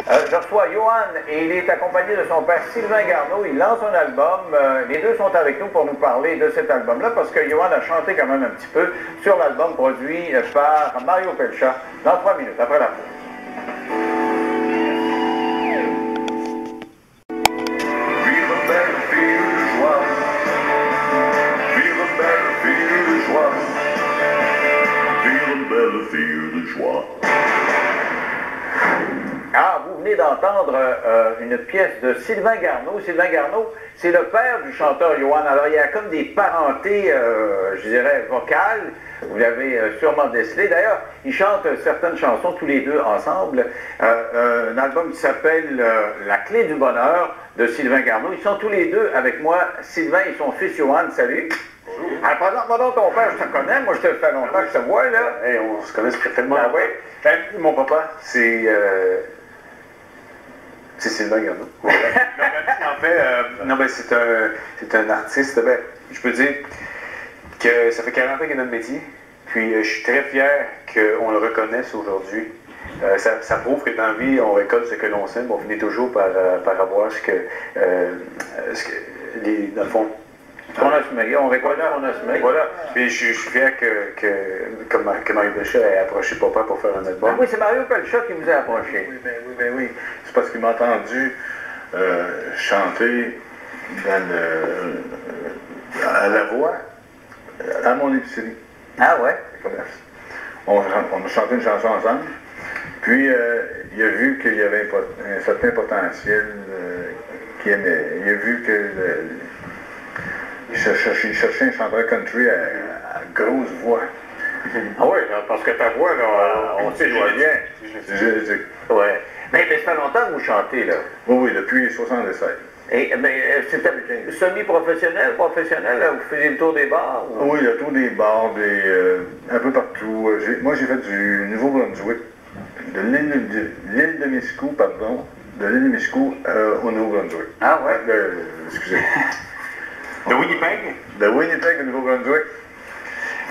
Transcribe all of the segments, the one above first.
Je reçois Johan et il est accompagné de son père Sylvain Garneau. Il lance un album. Les deux sont avec nous pour nous parler de cet album-là parce que Johan a chanté quand même un petit peu sur l'album produit par Mario Pelcha dans 3 minutes après la pause. Ah, vous venez d'entendre une pièce de Sylvain Garneau. Sylvain Garneau, c'est le père du chanteur Johan. Alors, il y a comme des parentés, je dirais, vocales. Vous l'avez sûrement décelé. D'ailleurs, ils chantent certaines chansons tous les deux ensemble. Un album qui s'appelle La clé du bonheur de Sylvain Garneau. Ils sont tous les deux avec moi. Sylvain et son fils Johan. Salut. Alors, présente-moi donc ton père, je te connais. Moi, je te fais longtemps que je te vois, là. Hey, on se connaît parfaitement. Ah oui? Mon papa, c'est Sylvain Garneau. En fait, non, ben, c'est un artiste. Ben, je peux dire que ça fait 40 ans qu'il est dans le métier. Puis je suis très fier qu'on le reconnaisse aujourd'hui. Ça prouve que dans la vie, on récolte ce que l'on sème. On finit toujours par avoir ce que dans le fond, On a semé, on récolte, on a semé. Voilà. Puis je suis fier que Mario Pelcha ait approché papa pour faire un album. Ah oui, c'est Mario Pelcha qui vous a approché. Oui. C'est parce qu'il m'a entendu chanter à la voix à mon épicerie. Ah ouais? On a chanté une chanson ensemble. Puis il a vu qu'il y avait un certain potentiel qu'il aimait. Il a vu que il cherchait un chanteur country à grosse voix. Ah oui, parce que ta voix, là, on sait jouer bien. Ouais. Mais ça fait longtemps que vous chantez, là. Oui, depuis 1977. Et c'était semi-professionnel, professionnel, là, vous faisiez le tour des bars? Ou... Oui, le tour des bars, un peu partout. Moi, j'ai fait du Nouveau-Brunswick, de l'île de Miscou, pardon, de l'île de Miscou au Nouveau-Brunswick. Ah ouais? Excusez. De Winnipeg? De Winnipeg au Nouveau-Brunswick.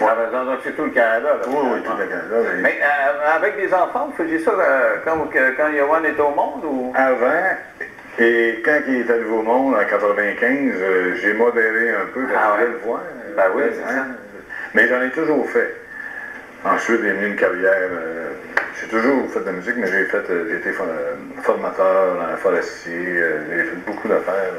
Ouais, donc c'est tout le Canada, là. Oui, tout le Canada. Mais avec des enfants, vous faisiez ça quand Johan était au monde? Ou... Avant, et quand il est arrivé au monde, en 95, j'ai modéré un peu, parce que je voulais le voir. Ben oui, c'est ça. Mais j'en ai toujours fait. Ensuite, il est venu une carrière. J'ai toujours fait de la musique, mais j'ai été formateur forestier, j'ai fait beaucoup d'affaires.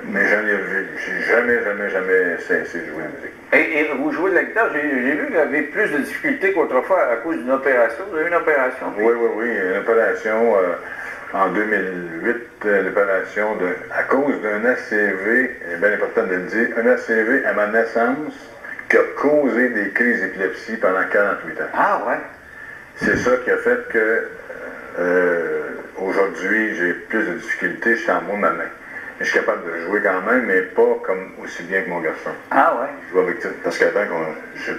Mais j'ai jamais cessé de jouer la musique. Et vous jouez de la guitare, j'ai vu que vous avez plus de difficultés qu'autrefois à cause d'une opération. Vous avez une opération? Oui, une opération en 2008, l'opération à cause d'un ACV, c'est bien important de le dire, un ACV à ma naissance qui a causé des crises d'épilepsie pendant 48 ans. Ah ouais? C'est ça qui a fait que aujourd'hui j'ai plus de difficultés, je suis en haut de ma main. Je suis capable de jouer quand même, mais pas comme aussi bien que mon garçon. Ah ouais? Je joue avec tout, parce qu'avant, je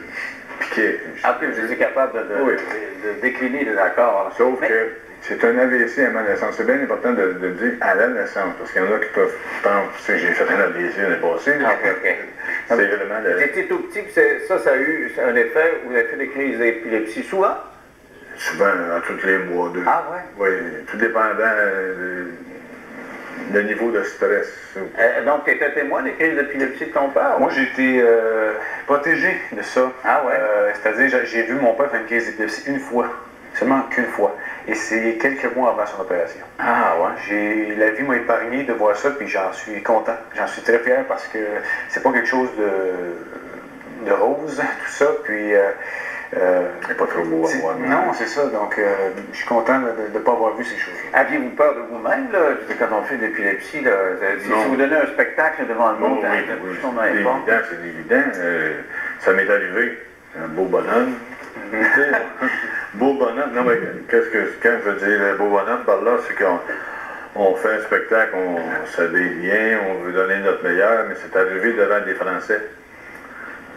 piquais. Après, vous étiez capable de décliner les accords. Sauf que c'est un AVC à ma naissance. C'est bien important de le dire à la naissance, parce qu'il y en a qui peuvent penser que j'ai fait un AVC l'année passée. Ah, ok. C'est vraiment... J'étais tout petit, puis ça a eu un effet où vous avez fait des crises d'épilepsie souvent? Souvent, à tous les mois. Ah ouais? Oui, tout dépendant le niveau de stress. Donc, tu étais témoin des crises d'épilepsie de ton père? Moi, j'ai été protégé de ça. Ah ouais? C'est-à-dire, j'ai vu mon père faire une crise d'épilepsie une fois, seulement qu'une fois. Et c'est quelques mois avant son opération. Ah ouais? La vie m'a épargné de voir ça, puis j'en suis content. J'en suis très fier parce que c'est pas quelque chose de rose, tout ça. Puis... c'est pas trop beau à voir. Non, c'est ça. Donc, je suis content de ne pas avoir vu ces choses. Aviez-vous peur de vous-même, là? Quand on fait de l'épilepsie, là, si vous donnez un spectacle devant le monde, c'est évident. Ça m'est arrivé. Un beau bonhomme. Beau bonhomme. Non, mais quand je veux dire beau bonhomme par là, c'est qu'on fait un spectacle, on se dit bien, on veut donner notre meilleur, mais c'est arrivé devant des Français.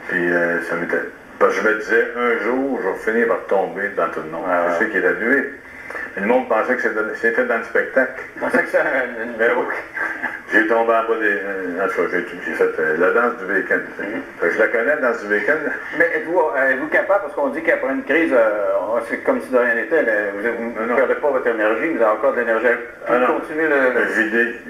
Puis ça m'était... Parce que je me disais, un jour, je vais finir par tomber dans tout le monde. C'est ce qui est arrivé. Le monde pensait que c'était dans le spectacle. Je pensais que c'était un numéro. J'ai tombé en bas des... En tout cas, j'ai fait la danse du bacon. Fait que je la connais, la danse du bacon. Mais êtes-vous capable, parce qu'on dit qu'après une crise, c'est comme si de rien n'était, vous ne perdez pas votre énergie, vous avez encore de l'énergie. Vous continuez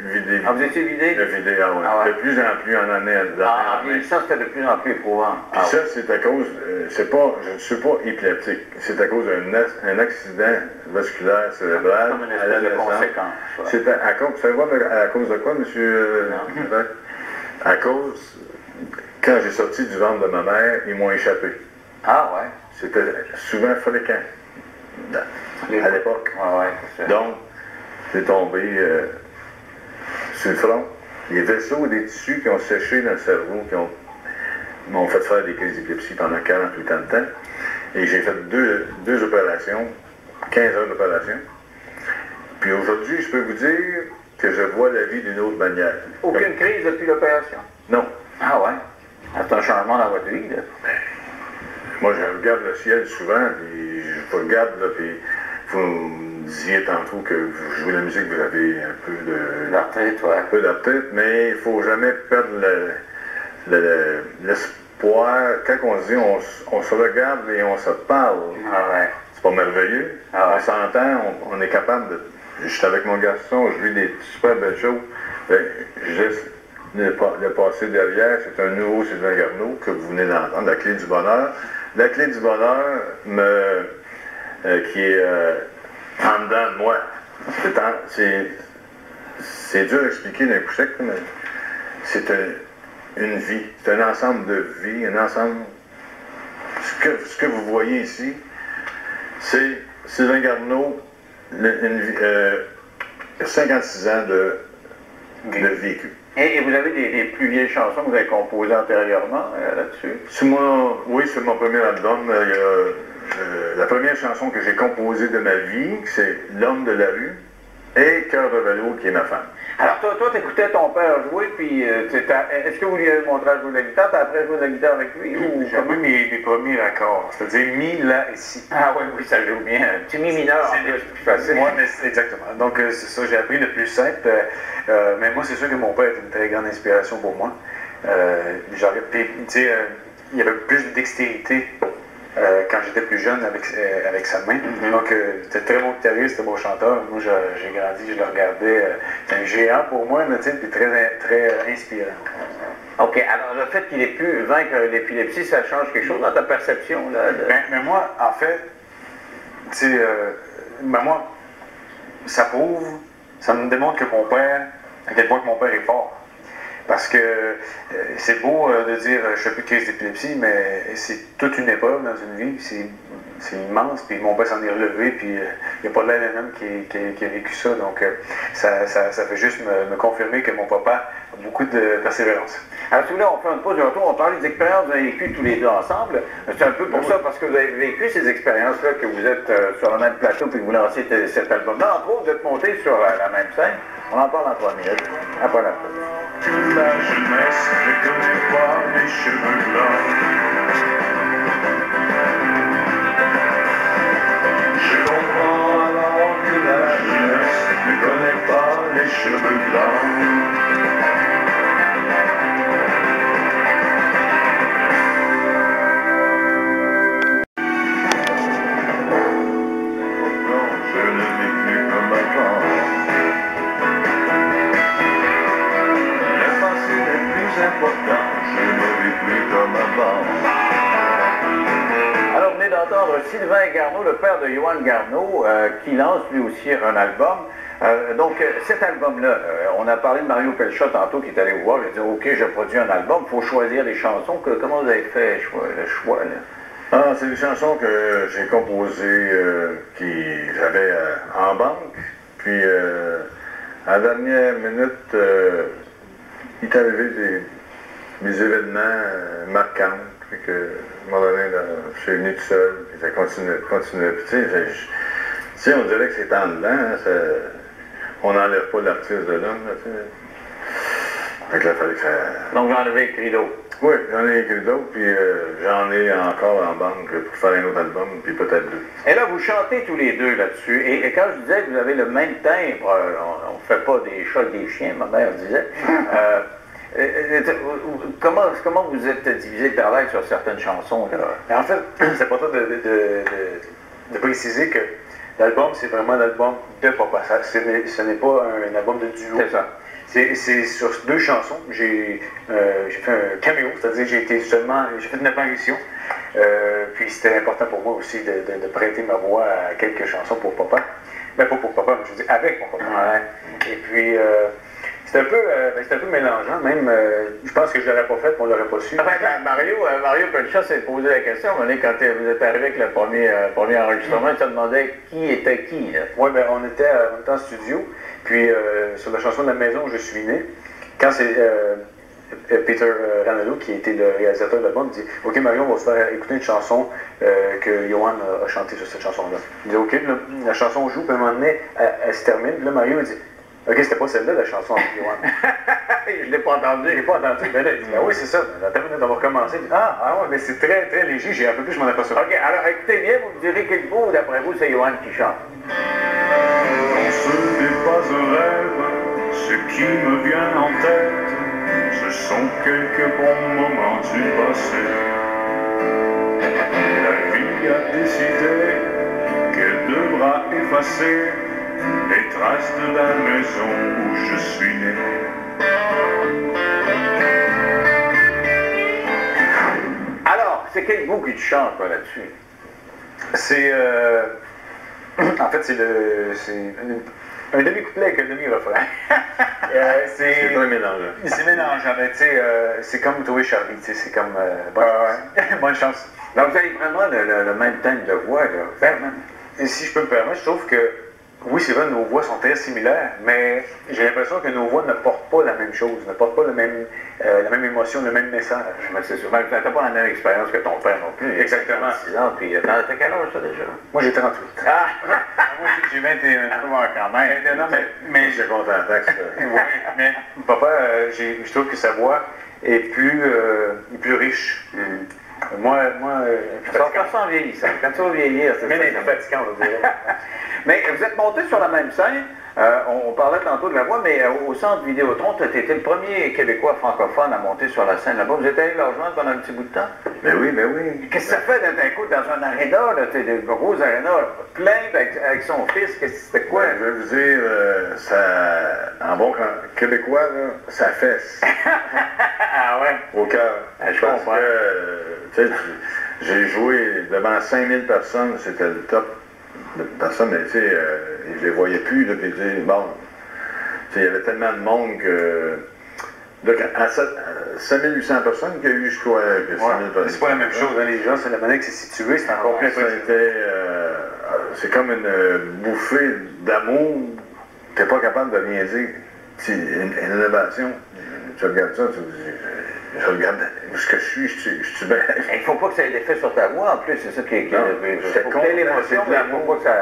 Vidé. Ah, vous étiez vidé? Le vidé, ah oui. Ah ouais. De plus en plus en année. En vieillissant, c'était de plus en plus éprouvant. Puis ça, c'est à cause, je ne suis pas épileptique, c'est à cause d'un accident vasculaire cérébral Comme une à espèce la de naissance. conséquence. Ouais. C'est à cause, vous savez à cause de quoi, monsieur? À cause, quand j'ai sorti du ventre de ma mère, ils m'ont échappé. Ah ouais? C'était souvent fréquent à l'époque. Ouais, c'est ça. Donc, j'ai tombé sur le front. Les vaisseaux et des tissus qui ont séché dans le cerveau, qui m'ont fait faire des crises d'épilepsie pendant 48 ans de temps. Et j'ai fait deux opérations, 15 heures d'opération. Puis aujourd'hui, je peux vous dire que je vois la vie d'une autre manière. Aucune crise depuis l'opération? Non. Ah ouais? C'est un changement dans votre vie, là? Moi, je regarde le ciel souvent, puis je regarde, là, puis vous me disiez tantôt que vous jouez la musique, vous avez un peu de... L'arthrite, ouais. Un peu d'arthrite, mais il ne faut jamais perdre l'espoir. Quand on se dit, on se regarde et on se parle, Ah ouais. c'est pas merveilleux. Ah ouais. On s'entend, on est capable de... Je suis avec mon garçon, je vis des super belles choses. Je laisse le passé derrière, c'est un nouveau Sylvain Garneau que vous venez d'entendre, la clé du bonheur. La clé du bonheur qui est en dedans de moi. C'est dur à expliquer d'un coup sec, mais c'est une vie. C'est un ensemble de vie, un ensemble... Ce que vous voyez ici, c'est Sylvain Garneau, 56 ans de vécu. Et vous avez des plus vieilles chansons que vous avez composées antérieurement là-dessus? Oui, sur mon premier album, il y a la première chanson que j'ai composée de ma vie, c'est L'homme de la rue, et Cœur de velours, qui est ma femme. Alors toi, t'écoutais ton père jouer, puis est-ce que vous lui avez montré à jouer de la guitare? T'as appris à jouer de la guitare avec lui? J'ai appris mes premiers accords, c'est-à-dire mi, la et si. Ah oui, ça joue bien. Un petit mi mineur, c'est plus facile. Moi, exactement. Donc c'est ça, j'ai appris le plus simple. Mais moi, c'est sûr que mon père était une très grande inspiration pour moi. Il y avait plus de dextérité quand j'étais plus jeune avec sa main. Donc, c'était un très bon guitariste, très bon chanteur. Moi, j'ai grandi, je le regardais. C'est un géant pour moi, mais puis très inspirant. OK, alors le fait qu'il ait pu vaincre l'épilepsie, ça change quelque chose dans ta perception? Là, mais moi, en fait, moi, ça prouve, ça me démontre que mon père, à quel point que mon père est fort. Parce que c'est beau de dire je fais plus de crise d'épilepsie, mais c'est toute une épreuve dans une vie, c'est immense, puis mon père s'en est relevé, puis il n'y a pas de l'un qui a vécu ça, donc ça fait juste me confirmer que mon papa a beaucoup de persévérance. Alors tout là, on fait une pause de retour, on parle des expériences que vous avez vécues tous les deux ensemble. C'est un peu pour ça, parce que vous avez vécu ces expériences-là, que vous êtes sur le même plateau, puis que vous lancez cet album-là. Entre autres, vous êtes montés sur la même scène. On en parle en 3 minutes, après la pause. Que la jeunesse ne connaît pas les cheveux blancs. Je comprends alors que la jeunesse ne connaît pas les cheveux blancs. Je ne vis plus comme avant. Important, je ne vis plus comme avant. Alors, vous venez d'entendre Sylvain Garneau, le père de Johan Garneau, qui lance lui aussi un album. Donc, cet album-là, on a parlé de Mario Pelchat tantôt, qui est allé vous voir, il a dit « Ok, je produis un album, il faut choisir les chansons. » Comment vous avez fait le choix, là? Ah, c'est des chansons que j'ai composées, que j'avais en banque. Puis, à la dernière minute, il est arrivé des événements marquants. Puis que, à un moment donné, là, je suis venu tout seul, puis ça continuait. Puis, tu sais, on dirait que c'est en dedans, hein, on n'enlève pas l'artiste de l'homme, là, tu sais. Fait que là, il fallait que ça... Donc, j'ai enlevé le rideau. Oui, j'en ai écrit d'autres, puis j'en ai encore en banque pour faire un autre album, puis peut-être deux. Et là, vous chantez tous les deux là-dessus. Et quand je disais que vous avez le même timbre, on ne fait pas des chats et des chiens, ma mère disait. Comment vous êtes divisé le travail sur certaines chansons, là? En fait, c'est important de préciser que l'album, c'est vraiment l'album de Papa. Ce n'est pas un album de duo. C'est ça. C'est sur 2 chansons. J'ai fait un caméo, c'est-à-dire j'ai fait une apparition. Puis c'était important pour moi aussi de prêter ma voix à quelques chansons pour Papa. Mais pas pour Papa, mais je veux dire avec mon Papa. Ouais. Et puis c'est un peu mélangeant, même je pense que je ne l'aurais pas fait, on ne l'aurait pas su. Enfin, Mario Pelcha s'est posé la question, quand vous êtes arrivé avec le premier enregistrement, il se demandait qui était qui. Oui, ben on était en studio, puis sur la chanson de la maison où je suis né, quand c'est Peter Ranallo, qui était le réalisateur de l'album, dit « Ok Mario, on va se faire écouter une chanson que Johan a chantée sur cette chanson-là. » Il dit « Ok, la chanson joue, puis à un moment donné, elle se termine, puis là Mario dit « Ok, c'était pas celle-là la chanson avec Johan. » Je ne l'ai pas entendu. Je l'ai pas entendu. Ben là, il dit « Ben oui, c'est ça. » Attends une minute, on va recommencer. Il dit « Ah ouais, mais c'est très, très léger, j'ai un peu plus, je m'en aperçois. » Ok, alors écoutez bien, vous me direz quel bout, d'après vous, c'est Johan qui chante. Non, ce n'est pas un rêve, ce qui me vient en tête, ce sont quelques bons moments du passé. La vie a décidé qu'elle devra effacer les traces de la maison où je suis né. Alors, c'est quel bout que tu chantes là-dessus? C'est en fait, c'est un demi-couplet avec un demi-refrain. C'est pas mélangeant. C'est mélangeant, mais tu sais, c'est comme trouver Charlie, tu sais, c'est comme bonne chance. Donc vous avez vraiment le même thème de voix, là. Vraiment. Et si je peux me permettre, je trouve que, oui, c'est vrai, nos voix sont très similaires, mais j'ai l'impression que nos voix ne portent pas la même chose, ne portent pas la même émotion, le même message. Mais c'est sûr. Tu n'as pas la même expérience que ton père non plus. Exactement. 6 ans, puis t'as quel âge, ça, déjà? Moi, j'ai 38. Ah! Moi, j'ai 21 ans. Quand même. 21 ans, mais J'ai content que ça. oui, mais papa, je trouve que sa voix est plus riche. Moi, Ça va faire ça en vieillissant. Quand tu vas vieillir, c'est fatigant, on va dire. Mais vous êtes monté sur la même scène. On parlait tantôt de la voix, mais au centre Vidéotron, tu étais le premier Québécois francophone à monter sur la scène là-bas. Vous êtes allé le rejoindre pendant un petit bout de temps? Ben oui. Qu'est-ce que ça fait d'être un coup dans un aréna, là, des gros arénas, plein avec son fils? C'était quoi? Je vais vous dire, ça, en bon québécois, là, ça fesse. Ah ouais? Au cœur. Je Parce comprends. que, tu sais, j'ai joué devant 5000 personnes, c'était le top de personnes, mais tu sais, je les voyais plus, là, puis tu sais, bon, tu sais, il y avait tellement de monde que, donc, à 5800 personnes qu'il y a eu, je crois, que 6000 personnes. C'est pas la même chose, hein, les gens, c'est la manière que c'est situé, c'est encore plus Ça a été, c'est comme une bouffée d'amour, t'es pas capable de rien dire. C'est une innovation. Tu regardes ça, tu dis, je regarde où ce que je suis bien. Il ne faut pas que ça ait d'effet sur ta voix, en plus, c'est ça qui est... c'est con, l'émotion, mais il ne faut pas que ça...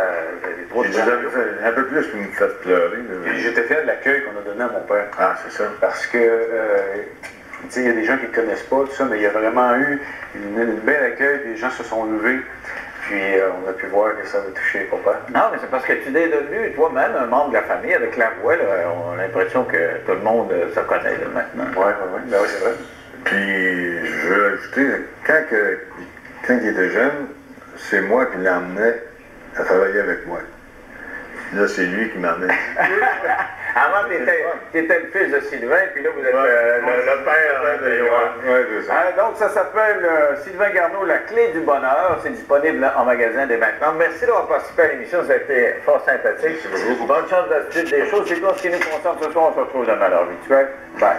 Un peu plus pour me faire pleurer. Puis j'étais fier de l'accueil qu'on a donné à mon père. Ah, c'est ça. Parce que, tu sais, il y a des gens qui ne connaissent pas tout ça, mais il y a vraiment eu une belle accueil, les gens se sont levés. Puis on a pu voir que ça avait touché papa. Non, mais c'est parce que tu es devenu toi-même un membre de la famille avec la voix. Là, on a l'impression que tout le monde se connaît là, maintenant. Oui, ben oui, c'est vrai. Puis, je veux ajouter, quand il était jeune, c'est moi qui l'emmenais à travailler avec moi. Là, c'est lui qui m'emmenait. Avant, tu étais le fils de Sylvain, puis là, vous êtes le père de Johan. Oui, c'est ça. Donc, ça s'appelle Sylvain Garneau, La clé du bonheur. C'est disponible en magasin dès maintenant. Merci d'avoir participé à l'émission, ça a été fort sympathique. Bonne chance de la suite des choses. C'est tout ce qui nous concerne ce soir. On se retrouve dans l'heure habituelle. Bye.